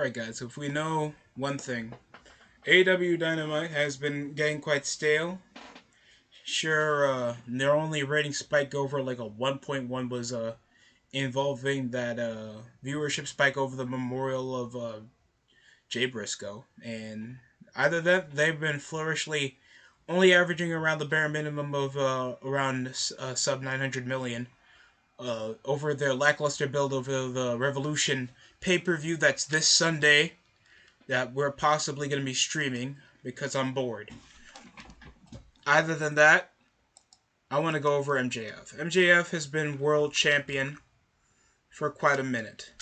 Alright guys, if we know one thing, AEW Dynamite has been getting quite stale. Sure, their only rating spike over like a 1.1 was involving that viewership spike over the memorial of Jay Briscoe. And either that, they've been flourishly only averaging around the bare minimum of around sub 900 million. Over their lackluster build over the Revolution pay-per-view that's this Sunday that we're possibly going to be streaming because I'm bored. Other than that, I want to go over MJF. MJF has been world champion for quite a minute.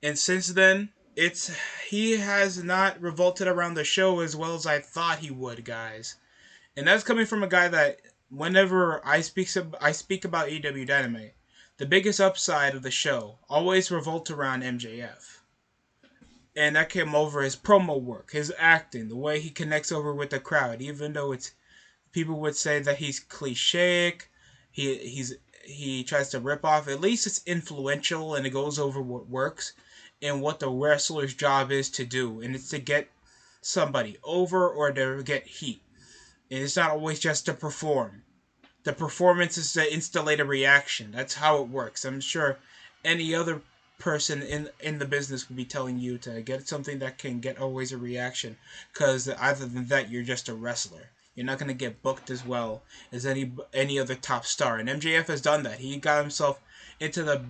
And since then, he has not revolted around the show as well as I thought he would, guys. And that's coming from a guy that whenever I speak about AEW Dynamite, the biggest upside of the show always revolts around MJF. And that came over his promo work, his acting, the way he connects over with the crowd. Even though it's people would say that he's cliche, he tries to rip off. At least it's influential and it goes over what works and what the wrestler's job is to do, and it's to get somebody over or to get heat. And it's not always just to perform. The performance is to instillate a reaction. That's how it works. I'm sure any other person in the business would be telling you to get something that can get always a reaction, because other than that, you're just a wrestler. You're not going to get booked as well as any other top star. And MJF has done that. He got himself into the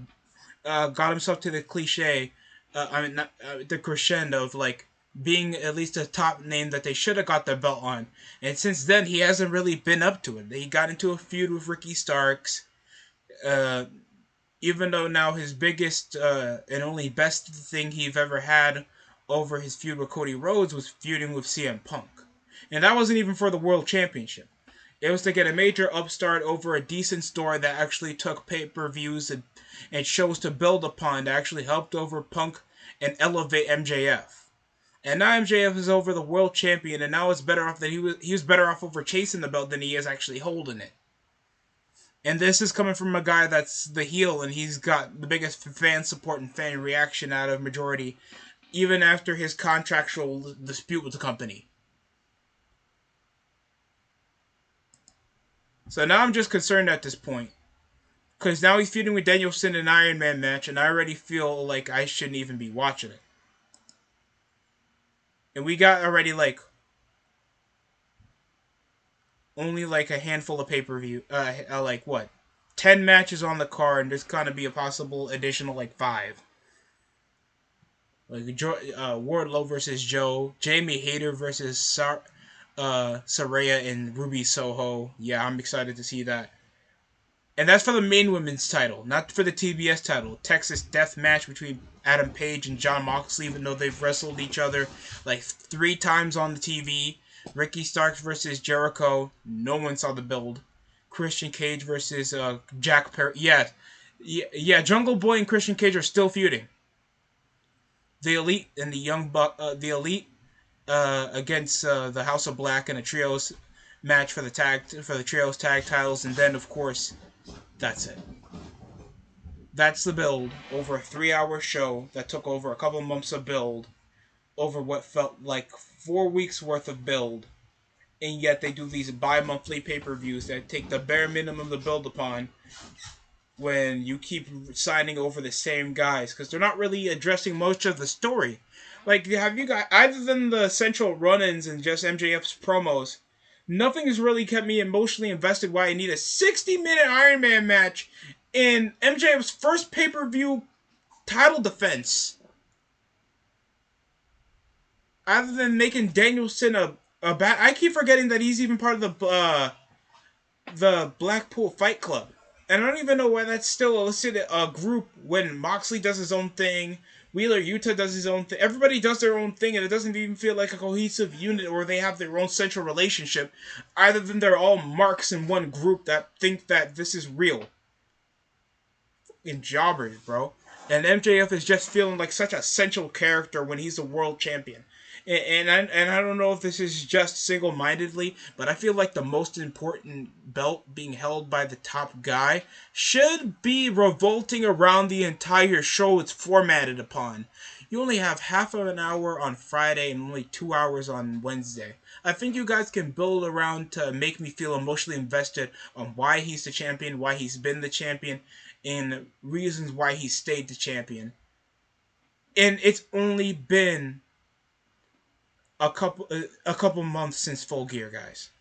got himself to the cliche. The crescendo of like being at least a top name that they should have got their belt on. And since then, he hasn't really been up to it. He got into a feud with Ricky Starks. Even though now his biggest and only best thing he've ever had over his feud with Cody Rhodes was feuding with CM Punk. And that wasn't even for the World Championship. It was to get a major upstart over a decent story that actually took pay-per-views and shows to build upon that actually helped over Punk and elevate MJF. And now MJF is over the world champion, and now it's better off that he was better off over chasing the belt than he is actually holding it. And this is coming from a guy that's the heel, and he's got the biggest fan support and fan reaction out of majority, even after his contractual dispute with the company. So now I'm just concerned at this point. Because now he's feuding with Danielson in an Iron Man match, and I already feel like I shouldn't even be watching it. And we got already only a handful of pay-per-view, like what? 10 matches on the card, and there's gonna be a possible additional 5. Like Wardlow versus Joe, Jamie Hayter versus Saraya and Ruby Soho. Yeah, I'm excited to see that. And that's for the main women's title, not for the TBS title. Texas Death Match between Adam Page and Jon Moxley, even though they've wrestled each other 3 times on the TV. Ricky Starks versus Jericho. No one saw the build. Christian Cage versus Jack Perry. Yeah. Jungle Boy and Christian Cage are still feuding. The Elite and the Young Buck. The Elite against the House of Black in a trios match for the trios tag titles, and then of course that's it. That's the build over a 3-hour show that took over a couple months of build, over what felt like 4 weeks worth of build, and yet they do these bi-monthly pay-per-views that take the bare minimum to build upon when you keep signing over the same guys, because they're not really addressing much of the story. Have you got, other than the central run-ins and just MJF's promos, nothing has really kept me emotionally invested why I need a 60-minute Iron Man match in MJF's first pay-per-view title defense. Other than making Danielson a bad... I keep forgetting that he's even part of the Blackpool Fight Club. And I don't even know why that's still listed a group when Moxley does his own thing, Wheeler Yuta does his own thing. Everybody does their own thing, and it doesn't even feel like a cohesive unit or they have their own central relationship, other than they're all marks in one group that think that this is real. Fucking jobbers, bro. And MJF is just feeling like such a central character when he's a world champion. And I don't know if this is just single mindedly, but I feel like the most important belt being held by the top guy should be revolting around the entire show it's formatted upon. You only have half of an hour on Friday and only 2 hours on Wednesday. I think you guys can build around to make me feel emotionally invested on why he's the champion, why he's been the champion, and reasons why he stayed the champion. And it's only been a couple months since Full Gear, guys.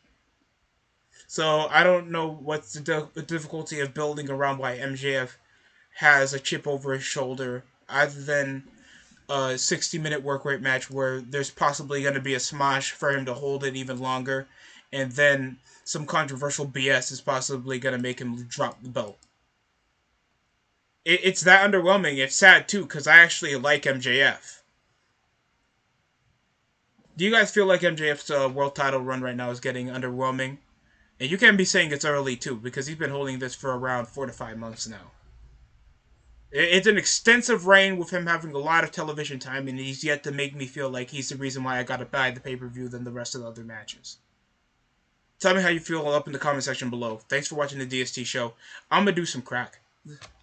So I don't know what's the difficulty of building around why MJF has a chip over his shoulder, other than a 60-minute work rate match where there's possibly going to be a smash for him to hold it even longer, and then some controversial BS is possibly going to make him drop the belt. It's that underwhelming. It's sad too because I actually like MJF. Do you guys feel like MJF's world title run right now is getting underwhelming? And you can be saying it's early too, because he's been holding this for around 4 to 5 months now. It's an extensive reign with him having a lot of television time, and he's yet to make me feel like he's the reason why I got to buy the pay per view than the rest of the other matches. Tell me how you feel up in the comment section below. Thanks for watching the DST show. I'm gonna do some crack.